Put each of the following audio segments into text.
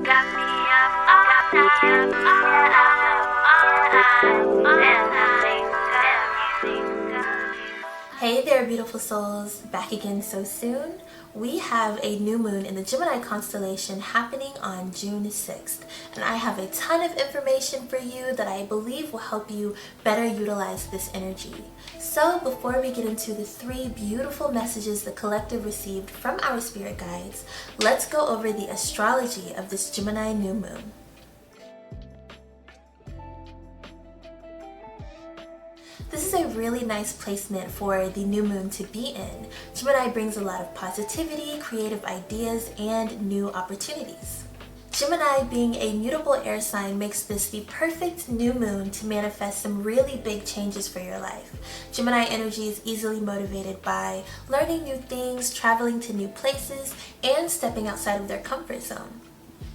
Got me up all night, Hey there, beautiful souls, back again so soon. We have a new moon in the Gemini constellation happening on June 6th, and I have a ton of information for you that I believe will help you better utilize this energy. So before we get into the 3 beautiful messages the collective received from our spirit guides, let's go over the astrology of this Gemini new moon. This is a really nice placement for the new moon to be in. Gemini brings a lot of positivity, creative ideas, and new opportunities. Gemini, being a mutable air sign, makes this the perfect new moon to manifest some really big changes for your life. Gemini energy is easily motivated by learning new things, traveling to new places, and stepping outside of their comfort zone.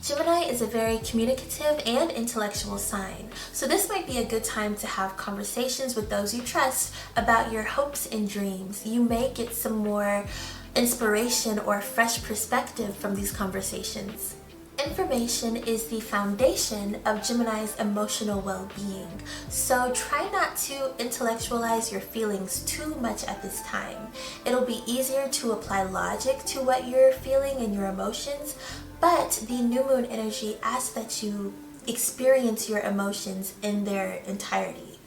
Gemini is a very communicative and intellectual sign, so this might be a good time to have conversations with those you trust about your hopes and dreams. You may get some more inspiration or fresh perspective from these conversations. Information is the foundation of Gemini's emotional well-being, so try not to intellectualize your feelings too much at this time. It'll be easier to apply logic to what you're feeling and your emotions, but the new moon energy asks that you experience your emotions in their entirety.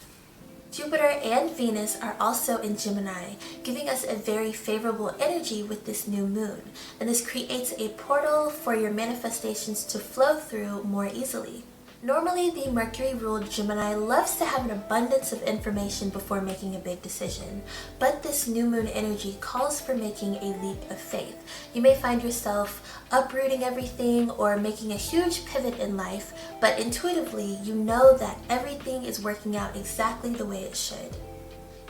Jupiter and Venus are also in Gemini, giving us a very favorable energy with this new moon, and this creates a portal for your manifestations to flow through more easily. Normally, the Mercury-ruled Gemini loves to have an abundance of information before making a big decision, but this new moon energy calls for making a leap of faith. You may find yourself uprooting everything or making a huge pivot in life, but intuitively you know that everything is working out exactly the way it should.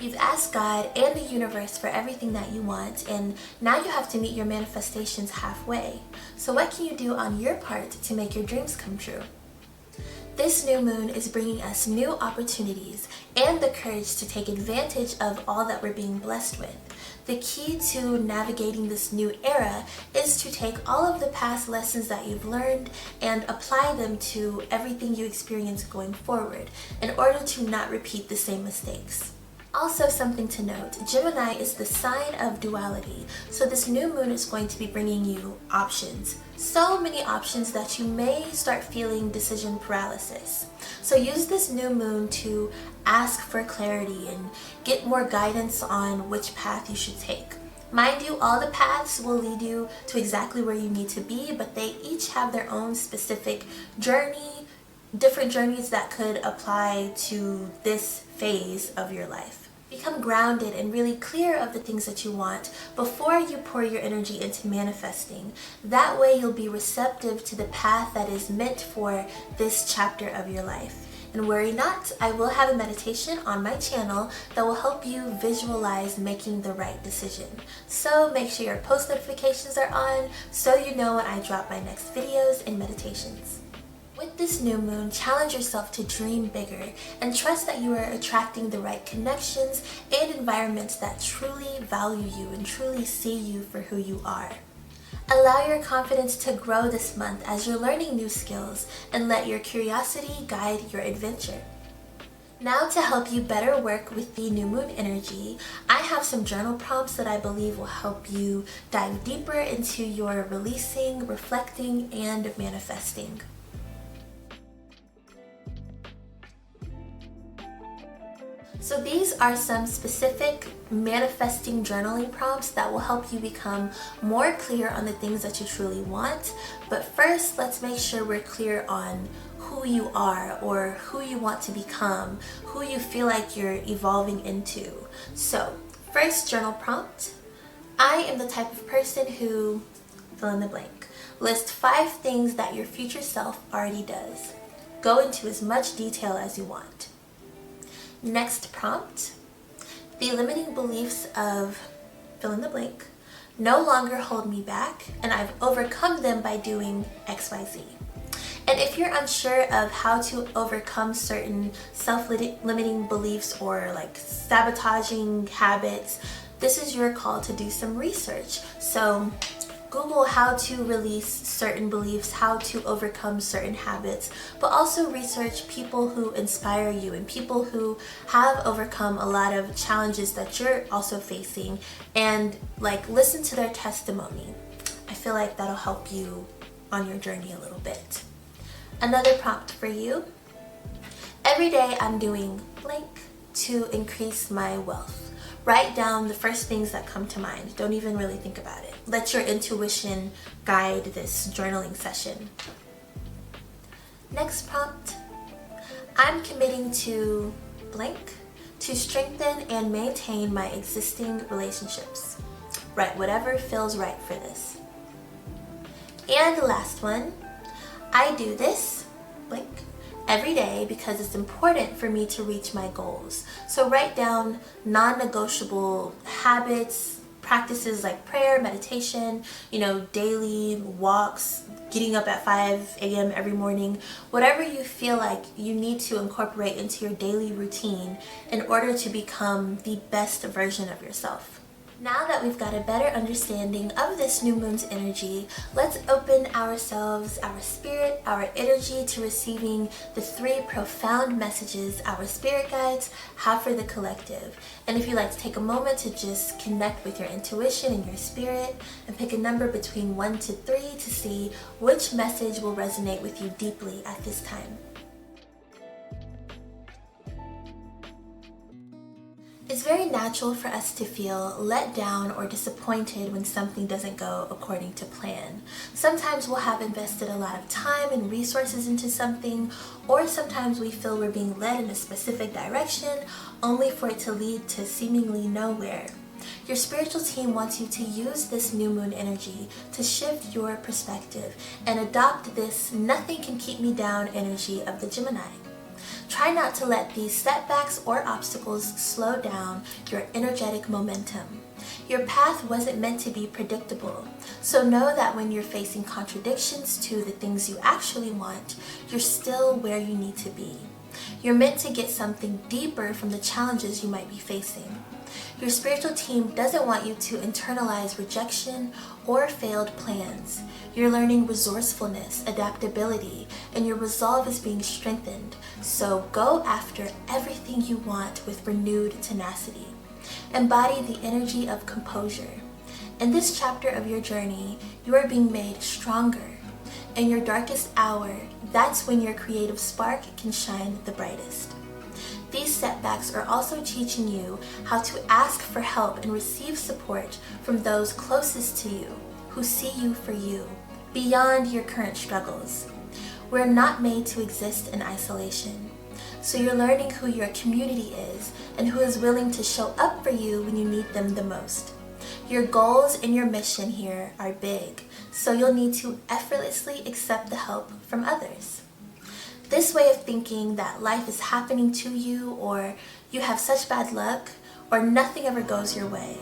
You've asked God and the universe for everything that you want, and now you have to meet your manifestations halfway. So what can you do on your part to make your dreams come true? This new moon is bringing us new opportunities and the courage to take advantage of all that we're being blessed with. The key to navigating this new era is to take all of the past lessons that you've learned and apply them to everything you experience going forward in order to not repeat the same mistakes. Also, something to note, Gemini is the sign of duality, so this new moon is going to be bringing you options. So many options that you may start feeling decision paralysis. So use this new moon to ask for clarity and get more guidance on which path you should take. Mind you, all the paths will lead you to exactly where you need to be, but they each have their own specific journey, different journeys that could apply to this phase of your life. Become grounded and really clear of the things that you want before you pour your energy into manifesting. That way you'll be receptive to the path that is meant for this chapter of your life. And worry not, I will have a meditation on my channel that will help you visualize making the right decision. So make sure your post notifications are on so you know when I drop my next videos and meditations. With this new moon, challenge yourself to dream bigger and trust that you are attracting the right connections and environments that truly value you and truly see you for who you are. Allow your confidence to grow this month as you're learning new skills, and let your curiosity guide your adventure. Now, to help you better work with the new moon energy, I have some journal prompts that I believe will help you dive deeper into your releasing, reflecting, and manifesting. So these are some specific manifesting journaling prompts that will help you become more clear on the things that you truly want. But first, let's make sure we're clear on who you are or who you want to become, who you feel like you're evolving into. So, first journal prompt. I am the type of person who, fill in the blank. List 5 things that your future self already does. Go into as much detail as you want. Next prompt, the limiting beliefs of fill in the blank no longer hold me back, and I've overcome them by doing XYZ. And if you're unsure of how to overcome certain self-limiting beliefs or like sabotaging habits, this is your call to do some research. So Google how to release certain beliefs, how to overcome certain habits, but also research people who inspire you and people who have overcome a lot of challenges that you're also facing, and listen to their testimony. I feel like that'll help you on your journey a little bit. Another prompt for you. Every day I'm doing blank to increase my wealth. Write down the first things that come to mind. Don't even really think about it. Let your intuition guide this journaling session. Next prompt. I'm committing to blank to strengthen and maintain my existing relationships. Write whatever feels right for this. And the last one. I do this blank every day because it's important for me to reach my goals. So write down non-negotiable habits, practices like prayer, meditation, daily walks, getting up at 5 a.m. every morning, whatever you feel like you need to incorporate into your daily routine in order to become the best version of yourself. Now that we've got a better understanding of this new moon's energy, let's open ourselves, our spirit, our energy to receiving the 3 profound messages our spirit guides have for the collective. And if you'd like to take a moment to just connect with your intuition and your spirit and pick a number between 1 to 3 to see which message will resonate with you deeply at this time. It's very natural for us to feel let down or disappointed when something doesn't go according to plan. Sometimes we'll have invested a lot of time and resources into something, or sometimes we feel we're being led in a specific direction only for it to lead to seemingly nowhere. Your spiritual team wants you to use this new moon energy to shift your perspective and adopt this nothing can keep me down energy of the Gemini. Try not to let these setbacks or obstacles slow down your energetic momentum. Your path wasn't meant to be predictable, so know that when you're facing contradictions to the things you actually want, you're still where you need to be. You're meant to get something deeper from the challenges you might be facing. Your spiritual team doesn't want you to internalize rejection or failed plans. You're learning resourcefulness, adaptability, and your resolve is being strengthened. So go after everything you want with renewed tenacity. Embody the energy of composure. In this chapter of your journey, you are being made stronger. In your darkest hour, that's when your creative spark can shine the brightest. These setbacks are also teaching you how to ask for help and receive support from those closest to you, who see you for you, beyond your current struggles. We're not made to exist in isolation. So you're learning who your community is and who is willing to show up for you when you need them the most. Your goals and your mission here are big, so you'll need to effortlessly accept the help from others. This way of thinking that life is happening to you, or you have such bad luck, or nothing ever goes your way,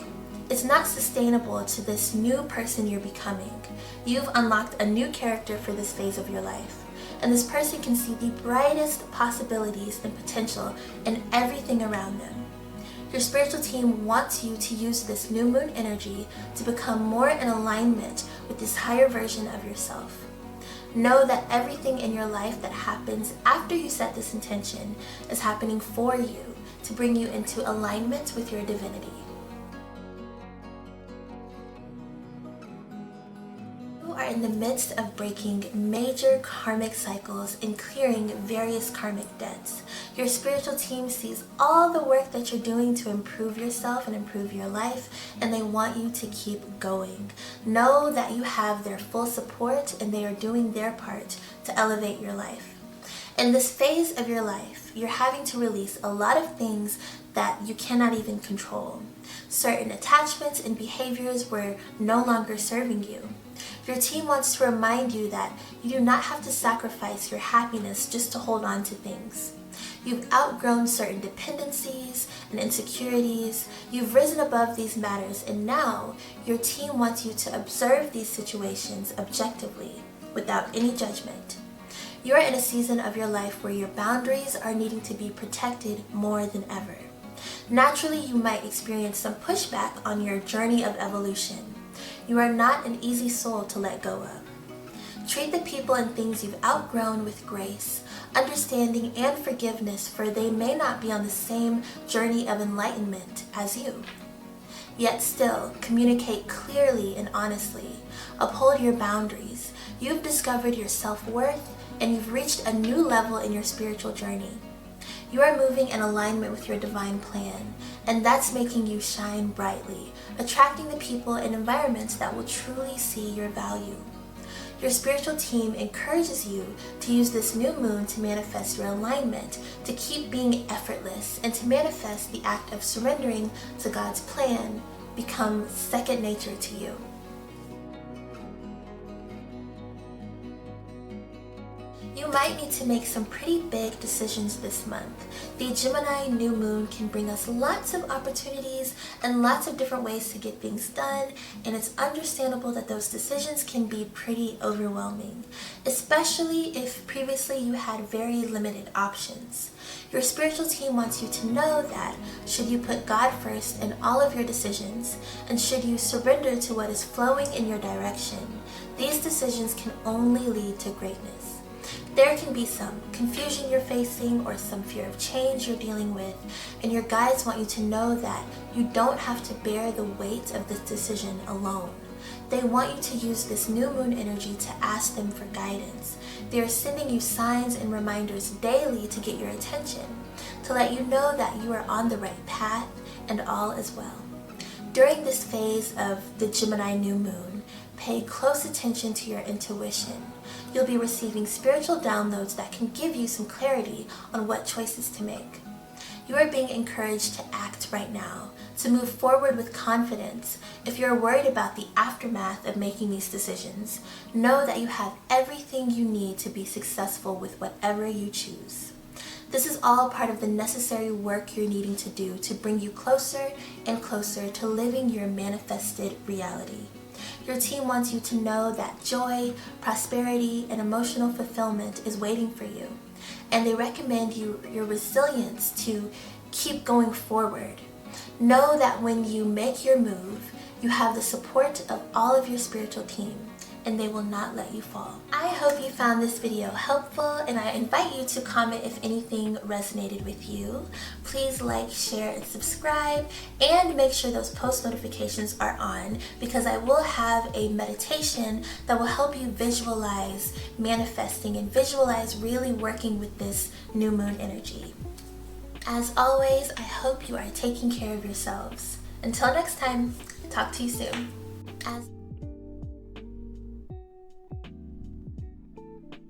it's not sustainable to this new person you're becoming. You've unlocked a new character for this phase of your life, and this person can see the brightest possibilities and potential in everything around them. Your spiritual team wants you to use this new moon energy to become more in alignment with this higher version of yourself. Know that everything in your life that happens after you set this intention is happening for you to bring you into alignment with your divinity. You are in the midst of breaking major karmic cycles and clearing various karmic debts. Your spiritual team sees all the work that you're doing to improve yourself and improve your life, and they want you to keep going. Know that you have their full support and they are doing their part to elevate your life. In this phase of your life, you're having to release a lot of things that you cannot even control. Certain attachments and behaviors were no longer serving you. Your team wants to remind you that you do not have to sacrifice your happiness just to hold on to things. You've outgrown certain dependencies and insecurities. You've risen above these matters, and now your team wants you to observe these situations objectively, without any judgment. You're in a season of your life where your boundaries are needing to be protected more than ever. Naturally, you might experience some pushback on your journey of evolution. You are not an easy soul to let go of. Treat the people and things you've outgrown with grace, understanding, and forgiveness, for they may not be on the same journey of enlightenment as you. Yet still, communicate clearly and honestly. Uphold your boundaries. You've discovered your self-worth, and you've reached a new level in your spiritual journey. You are moving in alignment with your divine plan, and that's making you shine brightly, attracting the people and environments that will truly see your value. Your spiritual team encourages you to use this new moon to manifest your alignment, to keep being effortless, and to manifest the act of surrendering to God's plan become second nature to you. You might need to make some pretty big decisions this month. The Gemini new moon can bring us lots of opportunities and lots of different ways to get things done, and it's understandable that those decisions can be pretty overwhelming, especially if previously you had very limited options. Your spiritual team wants you to know that should you put God first in all of your decisions, and should you surrender to what is flowing in your direction, these decisions can only lead to greatness. There can be some confusion you're facing or some fear of change you're dealing with, and your guides want you to know that you don't have to bear the weight of this decision alone. They want you to use this new moon energy to ask them for guidance. They are sending you signs and reminders daily to get your attention, to let you know that you are on the right path and all is well. During this phase of the Gemini new moon, pay close attention to your intuition. You'll be receiving spiritual downloads that can give you some clarity on what choices to make. You are being encouraged to act right now, to move forward with confidence. If you're worried about the aftermath of making these decisions, know that you have everything you need to be successful with whatever you choose. This is all part of the necessary work you're needing to do to bring you closer and closer to living your manifested reality. Your team wants you to know that joy, prosperity, and emotional fulfillment is waiting for you, and they recommend your resilience to keep going forward. Know that when you make your move, you have the support of all of your spiritual team, and they will not let you fall. I hope you found this video helpful, and I invite you to comment if anything resonated with you. Please like, share, and subscribe, and make sure those post notifications are on, because I will have a meditation that will help you visualize manifesting and visualize really working with this new moon energy. As always, I hope you are taking care of yourselves. Until next time, talk to you soon.